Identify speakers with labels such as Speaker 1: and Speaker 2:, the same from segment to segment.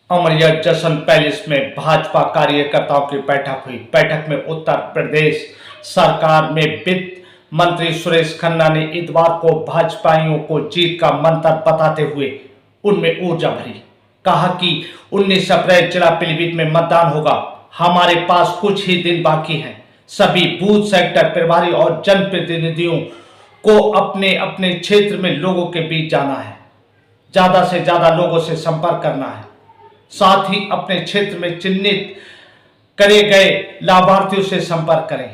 Speaker 1: अमरिया जश्न पैलेस में भाजपा कार्यकर्ताओं की बैठक हुई। बैठक में उत्तर प्रदेश सरकार में वित्त मंत्री सुरेश खन्ना ने इतवार को भाजपाइयों को जीत का मंत्र बताते हुए उनमें ऊर्जा भरी। कहा कि 19 अप्रैल जिला पीलीभीत में मतदान होगा। हमारे पास कुछ ही दिन बाकी हैं। सभी बूथ सेक्टर प्रभारी और जनप्रतिनिधियों को अपने अपने क्षेत्र में लोगों के बीच जाना है, ज्यादा से ज्यादा लोगों से संपर्क करना है, साथ ही अपने क्षेत्र में चिन्हित करे गए लाभार्थियों से संपर्क करें।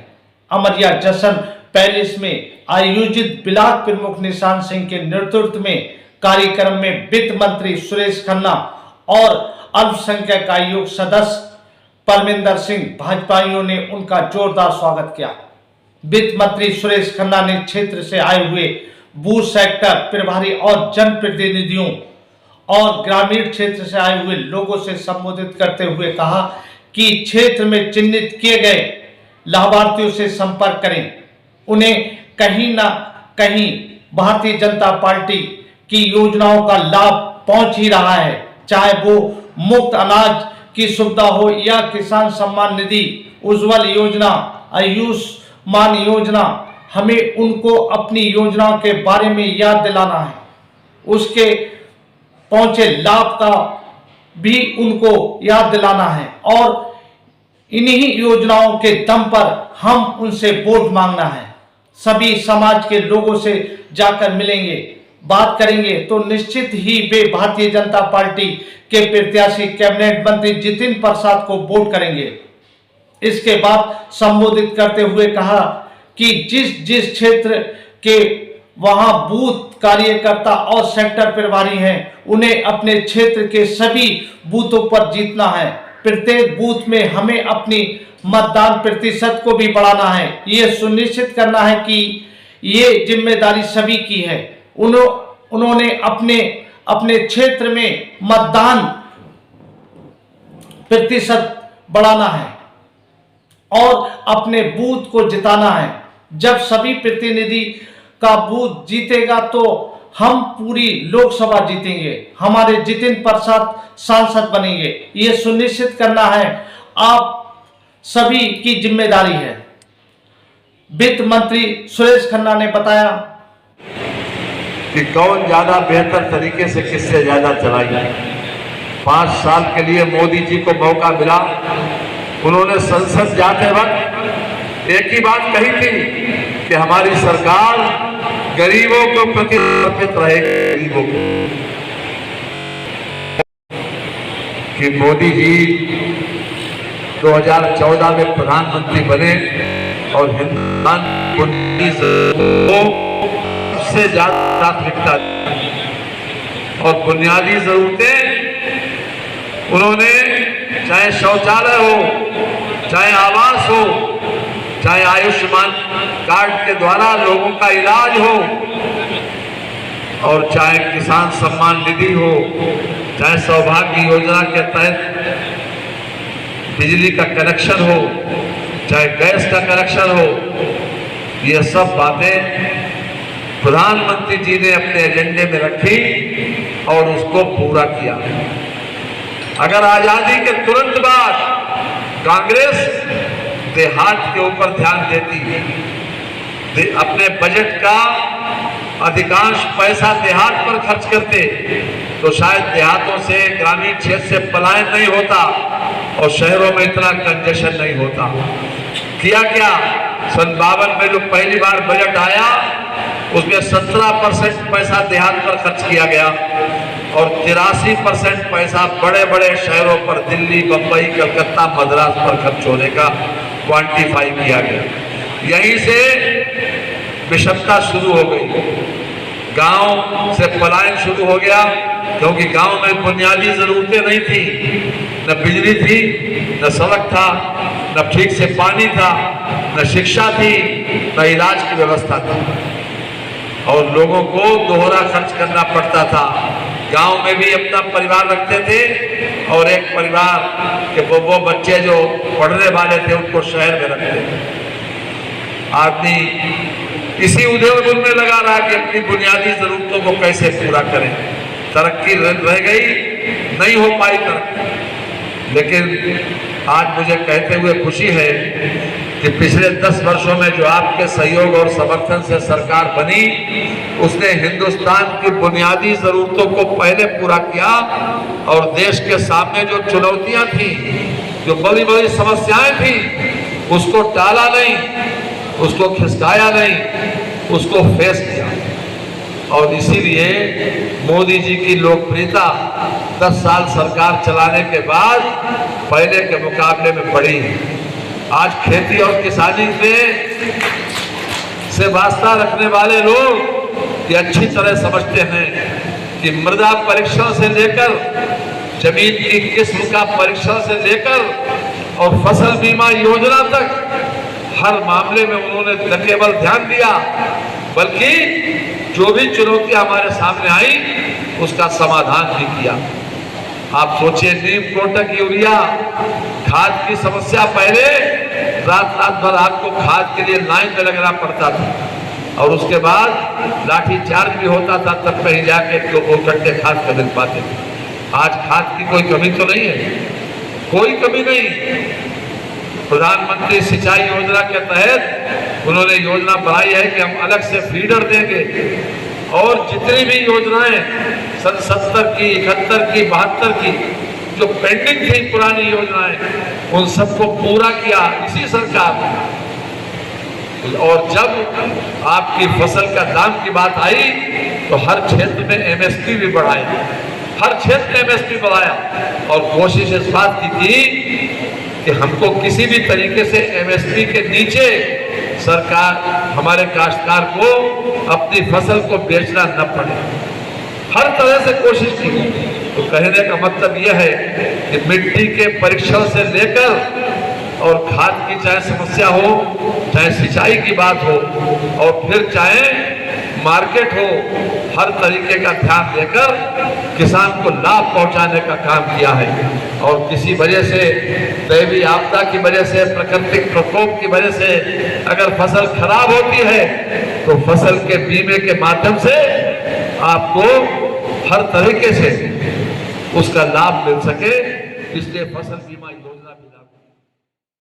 Speaker 1: अमरिया जश्न पैलेस में आयोजित ब्लॉक प्रमुख निशान सिंह के नेतृत्व में कार्यक्रम में वित्त मंत्री सुरेश खन्ना और अल्पसंख्यक आयोग सदस्य परमिंदर सिंह भाजपाइयों ने उनका जोरदार स्वागत किया। वित्त मंत्री सुरेश खन्ना ने क्षेत्र से आए हुए बूथ सेक्टर प्रभारी और जनप्रतिनिधियों और ग्रामीण क्षेत्र से आए हुए लोगों से संबोधित करते हुए कहा कि क्षेत्र में चिन्हित किए गए लाभार्थियों से संपर्क करें। उन्हें कहीं ना कहीं भारतीय जनता पार्टी की योजनाओं का लाभ पहुंच ही रहा है, चाहे वो मुफ्त अनाज की सुविधा हो या किसान सम्मान निधि, उज्जवल योजना, आयुष्मान योजना। हमें उनको अपनी योजनाओं के बारे में याद दिलाना है, उसके पहुंचे लाभ का भी उनको याद दिलाना है और इन्हीं योजनाओं के दम पर हम उनसे वोट मांगना है। सभी समाज के लोगों से जाकर मिलेंगे, बात करेंगे तो निश्चित ही वे भारतीय जनता पार्टी के प्रत्याशी कैबिनेट मंत्री जितिन प्रसाद को वोट करेंगे। इसके बाद संबोधित करते हुए कहा कि जिस जिस क्षेत्र के वहां बूथ कार्यकर्ता और सेक्टर प्रभारी हैं, उन्हें अपने क्षेत्र के सभी बूथों पर जीतना है। प्रत्येक बूथ में हमें अपनी मतदान प्रतिशत को भी बढ़ाना है। ये सुनिश्चित करना है कि ये जिम्मेदारी सभी की है। उन्होंने अपने अपने क्षेत्र में मतदान प्रतिशत बढ़ाना है और अपने बूथ को जिताना है। जब सभी प्रतिनिधि का बूथ जीतेगा तो हम पूरी लोकसभा जीतेंगे, हमारे जितिन प्रसाद सांसद बनेंगे। ये सुनिश्चित करना है, आप सभी की जिम्मेदारी है। वित्त मंत्री सुरेश खन्ना ने बताया
Speaker 2: कि कौन ज्यादा बेहतर तरीके से किससे ज्यादा चलाएगा। 5 साल के लिए मोदी जी को मौका मिला। उन्होंने संसद जाते वक्त एक ही बात कही थी कि हमारी सरकार गरीबों को प्रति समर्पित रहेगी। गरीबों को कि मोदी जी 2014 में प्रधानमंत्री बने और हिंदुस्तान को सबसे ज्यादा प्राथमिकता और बुनियादी जरूरतें उन्होंने, चाहे शौचालय हो, चाहे आवास हो, चाहे आयुष्मान कार्ड के द्वारा लोगों का इलाज हो, और चाहे किसान सम्मान निधि हो, चाहे सौभाग्य योजना के तहत बिजली का कनेक्शन हो, चाहे गैस का कनेक्शन हो, ये सब बातें प्रधानमंत्री जी ने अपने एजेंडे में रखी और उसको पूरा किया। अगर आजादी के तुरंत बाद कांग्रेस देहात के ऊपर ध्यान देती, अपने बजट का अधिकांश पैसा देहात पर खर्च करते, तो शायद देहातों से, ग्रामीण क्षेत्र से पलायन नहीं होता और शहरों में इतना कंजेशन नहीं होता। किया क्या? सन 52 में जो पहली बार बजट आया उसमें 17% पैसा देहात पर खर्च किया गया और 83% पैसा बड़े बड़े शहरों पर, दिल्ली, बंबई, कलकत्ता, मद्रास पर खर्च होने का क्वांटिफाई किया गया। यहीं से विषमता शुरू हो गई, गांव से पलायन शुरू हो गया, क्योंकि गांव में बुनियादी जरूरतें नहीं थी, न बिजली थी, न सड़क था, न ठीक से पानी था, न शिक्षा थी, न इलाज की व्यवस्था थी और लोगों को दोहरा खर्च करना पड़ता था। गांव में भी अपना परिवार रखते थे और एक परिवार के वो बच्चे जो पढ़ने वाले थे उनको शहर में रखते थे। आदमी इसी उद्योग में लगा रहा कि अपनी बुनियादी जरूरतों को कैसे पूरा करें। तरक्की रह गई नहीं हो पाई तरक्की। लेकिन आज मुझे कहते हुए खुशी है कि पिछले 10 वर्षों में जो आपके सहयोग और समर्थन से सरकार बनी, उसने हिंदुस्तान की बुनियादी जरूरतों को पहले पूरा किया और देश के सामने जो चुनौतियां थी, जो बड़ी बड़ी समस्याएं थी, उसको टाला नहीं, उसको खिसकाया नहीं, उसको फेस किया। और इसीलिए मोदी जी की लोकप्रियता 10 साल सरकार चलाने के बाद पहले के मुकाबले में बढ़ी है। आज खेती और किसानी से वास्ता रखने वाले लोग ये अच्छी तरह समझते हैं कि मृदा परीक्षण से लेकर जमीन की किस्म का परीक्षण से लेकर और फसल बीमा योजना तक हर मामले में उन्होंने न केवल ध्यान दिया, बल्कि जो भी चुनौतियां हमारे सामने आई उसका समाधान भी किया। आप सोचिए, नीम कोटक यूरिया खाद की समस्या, पहले रात रात भर आपको खाद के लिए लाइन में लगना पड़ता था और उसके बाद लाठी चार्ज भी होता था, तब कहीं जाके तो वो कट्टे खाद खरीद पाते थे। आज खाद की कोई कमी तो नहीं है, कोई कमी नहीं। प्रधानमंत्री सिंचाई योजना के तहत उन्होंने योजना बनाई है कि हम अलग से फीडर देंगे और जितनी भी योजनाएं सन 70 की, 71 की, 72 की जो पेंडिंग थी पुरानी योजनाएं, उन सबको पूरा किया इसी सरकार ने। और जब आपकी फसल का दाम की बात आई तो हर क्षेत्र में एमएसपी भी बढ़ाया, हर क्षेत्र में एमएसपी बढ़ाया और कोशिश इस बात की थी कि हमको किसी भी तरीके से एमएसपी के नीचे सरकार हमारे काश्तकार को अपनी फसल को बेचना न पड़े। हर तरह से कोशिश की। तो कहने का मतलब यह है कि मिट्टी के परीक्षण से लेकर और खाद की चाहे समस्या हो, चाहे सिंचाई की बात हो और फिर चाहे मार्केट हो, हर तरीके का ध्यान देकर किसान को लाभ पहुंचाने का काम किया है। और किसी वजह से, दैवीय आपदा की वजह से, प्राकृतिक प्रकोप की वजह से अगर फसल खराब होती है तो फसल के बीमे के माध्यम से आपको हर तरीके से उसका लाभ मिल सके, इसलिए फसल बीमा योजना